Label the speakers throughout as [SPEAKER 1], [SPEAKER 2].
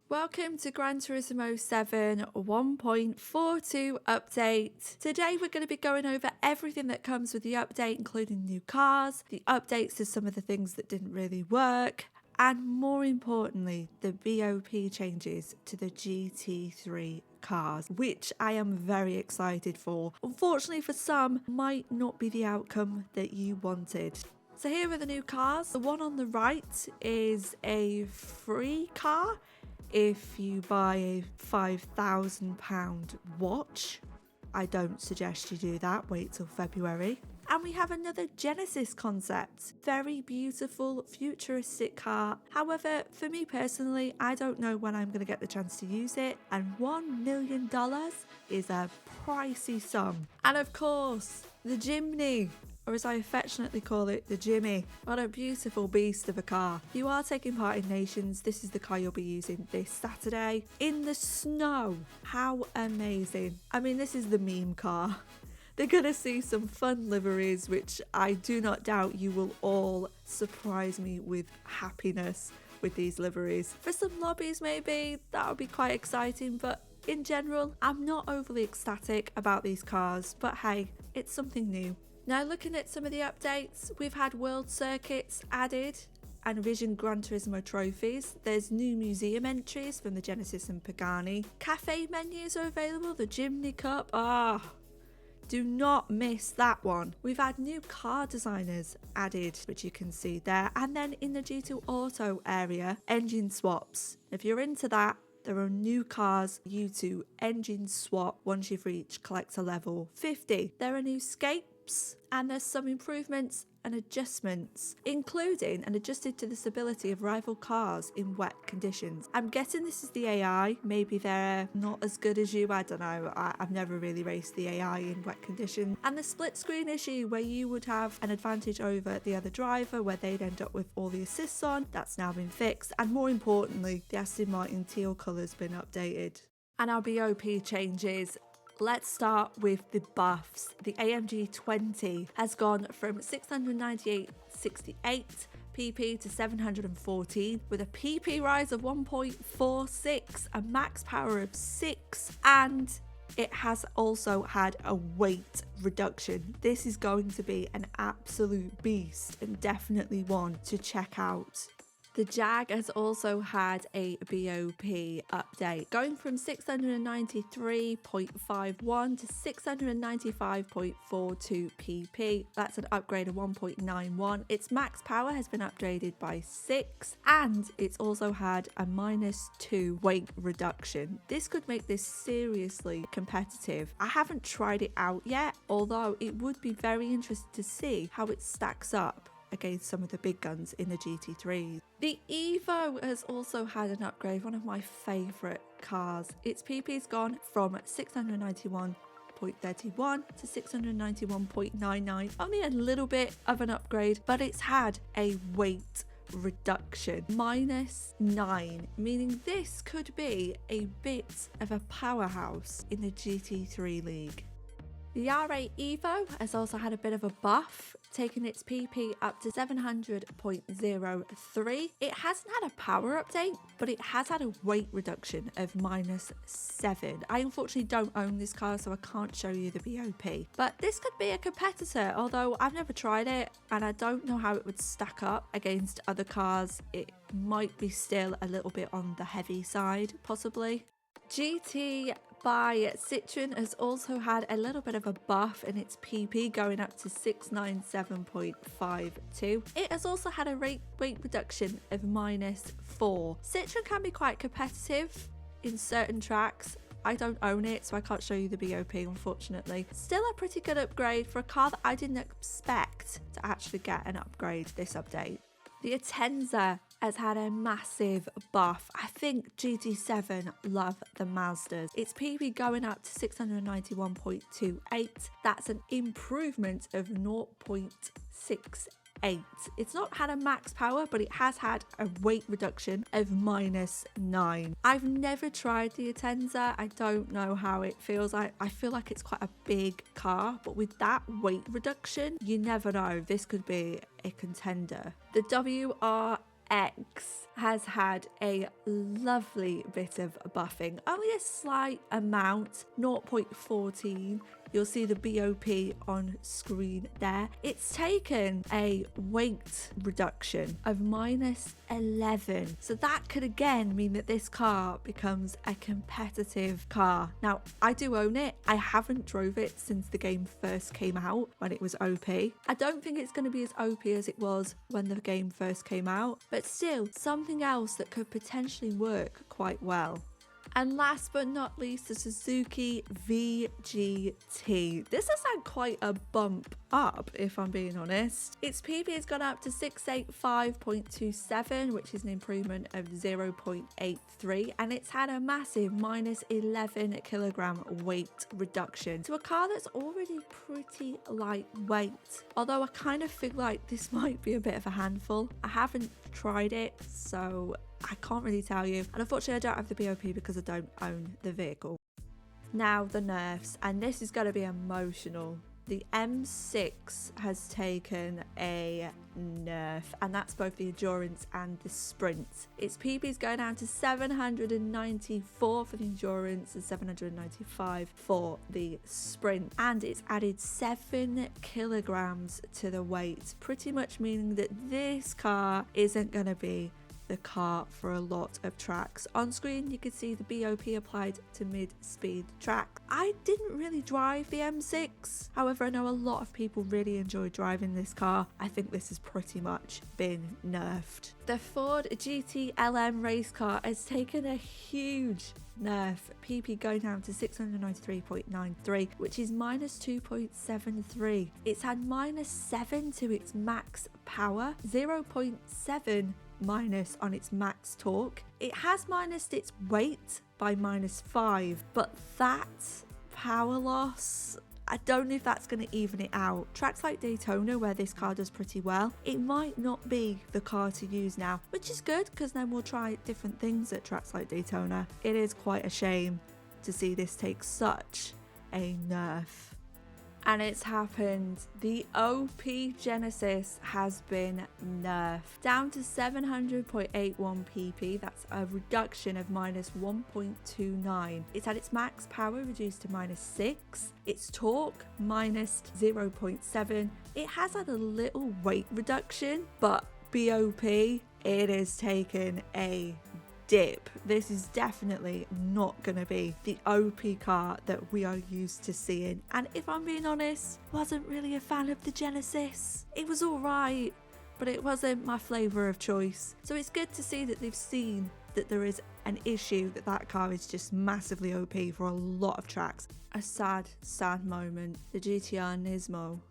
[SPEAKER 1] Welcome to Gran Turismo 7 1.42 update. Today we're going to be going over everything that comes with the update, including new cars, the updates to some of the things that didn't really work, and more importantly, the BOP changes to the GT3 cars, which I am very excited for. Unfortunately for some, might not be the outcome that you wanted. So here are the new cars. The one on the right is a free car if you buy a £5,000 watch. I don't suggest you do that, wait till February. And we have another Genesis concept. Very beautiful, futuristic car. However, for me personally, I don't know when I'm going to get the chance to use it. And $1 million is a pricey sum. And of course, the Jimny, or as I affectionately call it, the Jimmy. What a beautiful beast of a car. If you are taking part in Nations, this is the car you'll be using this Saturday in the snow. How amazing. I mean, this is the meme car. They're going to see some fun liveries, which I do not doubt you will all surprise me with happiness with these liveries. For some lobbies maybe, that would be quite exciting, but in general, I'm not overly ecstatic about these cars, but hey, it's something new. Now looking at some of the updates, we've had world circuits added and Vision Gran Turismo trophies. There's new museum entries from the Genesis and Pagani. Cafe menus are available, the Jimny Cup. Do not miss that one. We've had new car designers added, which you can see there. And then in the G2 Auto area, engine swaps. If you're into that, there are new cars you to engine swap once you've reached collector level 50. There are new scapes and there's some improvements and adjustments, including an adjusted to the stability of rival cars in wet conditions. I'm guessing this is the AI. Maybe they're not as good as you. I don't know. I've never really raced the AI in wet conditions. And the split screen issue where you would have an advantage over the other driver where they'd end up with all the assists on, that's now been fixed. And more importantly, the Aston Martin teal colour's been updated. And our BOP changes. Let's start with the buffs. The AMG 20 has gone from 698.68 PP to 714 with a PP rise of 1.46, a max power of 6, and it has also had a weight reduction. This is going to be an absolute beast and definitely one to check out. The Jag has also had a BOP update, going from 693.51 to 695.42 PP. That's an upgrade of 1.91. Its max power has been upgraded by 6, and it's also had a -2 weight reduction. This could make this seriously competitive. I haven't tried it out yet, although it would be very interesting to see how it stacks up against some of the big guns in the GT3s. The Evo has also had an upgrade, one of my favourite cars. Its PP's gone from 691.31 to 691.99. Only a little bit of an upgrade, but it's had a weight reduction, -9, meaning this could be a bit of a powerhouse in the GT3 league. The R8 Evo has also had a bit of a buff, taking its PP up to 700.03. It hasn't had a power update, but it has had a weight reduction of -7. I unfortunately don't own this car, so I can't show you the BOP. But this could be a competitor, although I've never tried it, and I don't know how it would stack up against other cars. It might be still a little bit on the heavy side, possibly. GT by Citron has also had a little bit of a buff in its PP, going up to 697.52. It has also had a weight reduction of -4. Citron can be quite competitive in certain tracks. I don't own it, so I can't show you the BOP, unfortunately. Still a pretty good upgrade for a car that I didn't expect to actually get an upgrade this update. The Atenza has had a massive buff. I think GT7 love the Mazdas. Its PB going up to 691.28. That's an improvement of 0.68. It's not had a max power, but it has had a weight reduction of -9. I've never tried the Atenza. I don't know how it feels. I feel like it's quite a big car, but with that weight reduction, you never know. This could be a contender. The WRX has had a lovely bit of buffing, only a slight amount, 0.14. You'll see the BOP on screen there. It's taken a weight reduction of -11. So that could again mean that this car becomes a competitive car. Now, I do own it. I haven't drove it since the game first came out when it was OP. I don't think it's going to be as OP as it was when the game first came out, but still something else that could potentially work quite well. And last but not least, the Suzuki VGT. This has had quite a bump up, if I'm being honest. Its PP has gone up to 685.27, which is an improvement of 0.83, and it's had a massive -11 kilogram weight reduction to a car that's already pretty lightweight. Although I kind of feel like this might be a bit of a handful. I haven't tried it, so I can't really tell you, and unfortunately I don't have the BOP because I don't own the vehicle. Now the nerfs, and this is going to be emotional. The M6 has taken a nerf, and that's both the endurance and the sprint. Its PP is going down to 794 for the endurance and 795 for the sprint, and it's added 7 kilograms to the weight, pretty much meaning that this car isn't going to be the car for a lot of tracks. On screen you can see the BOP applied to mid-speed track. I didn't really drive the M6, however I know a lot of people really enjoy driving this car. I think this has pretty much been nerfed. The Ford GTLM race car has taken a huge nerf, PP going down to 693.93, which is -2.73. It's had -7 to its max power, 0.7 minus on its max torque. It has minused its weight by -5, but that power loss, I don't know if that's going to even it out. Tracks like Daytona, where this car does pretty well, it might not be the car to use now, which is good because then we'll try different things at tracks like Daytona. It is quite a shame to see this take such a nerf. And it's happened. The OP Genesis has been nerfed down to 700.81 PP. That's a reduction of -1.29. It's had its max power reduced to -6, its torque -0.7. It has had a little weight reduction, but BOP, it has taken a dip. This is definitely not going to be the OP car that we are used to seeing, and if I'm being honest, wasn't really a fan of the Genesis. It was alright, but it wasn't my flavour of choice. So it's good to see that they've seen that there is an issue, that car is just massively OP for a lot of tracks. A sad moment. The GTR Nismo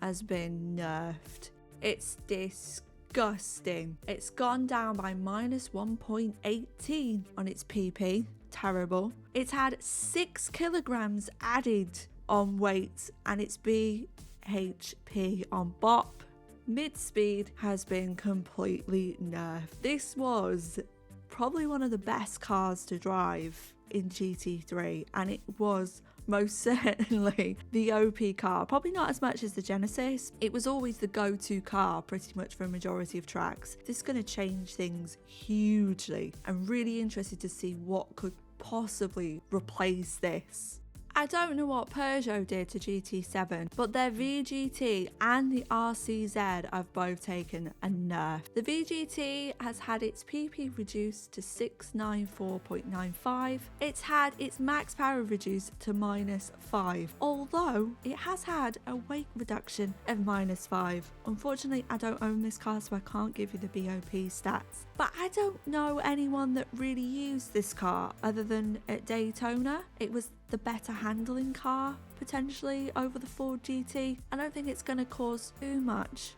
[SPEAKER 1] has been nerfed. It's disgusting. It's gone down by -1.18 on its PP. Terrible. It's had 6 kilograms added on weight, and its BHP on BOP mid-speed has been completely nerfed. This was probably one of the best cars to drive in GT3, and it was most certainly the OP car. Probably not as much as the Genesis. It was always the go-to car pretty much for a majority of tracks. This is going to change things hugely. I'm really interested to see what could possibly replace this. I don't know what Peugeot did to GT7, but their VGT and the RCZ have both taken a nerf. The VGT has had its PP reduced to 694.95. It's had its max power reduced to -5, although it has had a weight reduction of -5. Unfortunately, I don't own this car, so I can't give you the BOP stats. But I don't know anyone that really used this car other than at Daytona. It was the better handling car potentially over the Ford GT. I don't think it's going to cause too much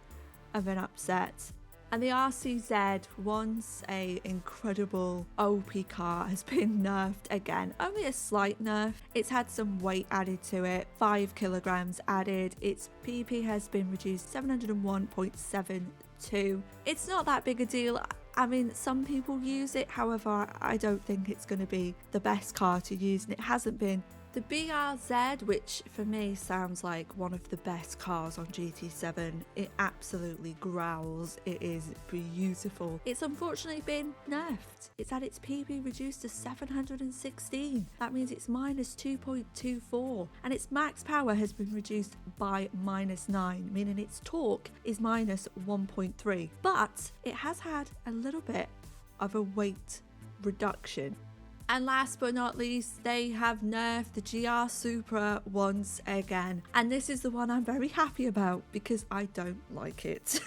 [SPEAKER 1] of an upset. And the RCZ, once a incredible OP car, has been nerfed again. Only a slight nerf. It's had some weight added to it, 5 kilograms added. Its PP has been reduced 701.72. It's not that big a deal. I mean, some people use it, however, I don't think it's going to be the best car to use, and it hasn't been The BRZ, which for me sounds like one of the best cars on GT7, it absolutely growls. It is beautiful. It's unfortunately been nerfed. It's had its PB reduced to 716. That means it's minus 2.24, and its max power has been reduced by minus 9, meaning its torque is minus 1.3. But it has had a little bit of a weight reduction. And last but not least, they have nerfed the GR Supra once again. And this is the one I'm very happy about because I don't like it.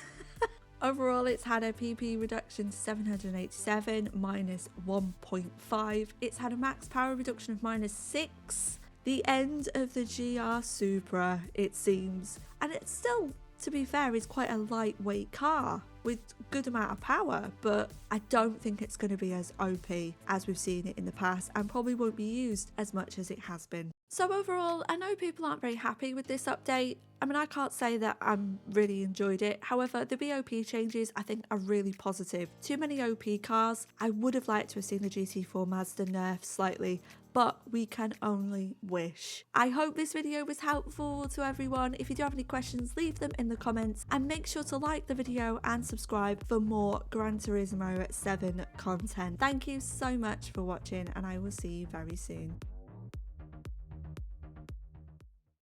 [SPEAKER 1] Overall, it's had a PP reduction to 787, minus 1.5. It's had a max power reduction of minus 6. The end of the GR Supra, it seems. And it's still, to be fair, is quite a lightweight car with good amount of power, but I don't think it's going to be as OP as we've seen it in the past, and probably won't be used as much as it has been. So overall, I know people aren't very happy with this update. I mean, I can't say that I'm really enjoyed it. However, the BOP changes I think are really positive. Too many OP cars. I would have liked to have seen the GT4 Mazda nerfed slightly, but we can only wish. I hope this video was helpful to everyone. If you do have any questions, leave them in the comments, and make sure to like the video and subscribe for more Gran Turismo 7 content. Thank you so much for watching, and I will see you very soon.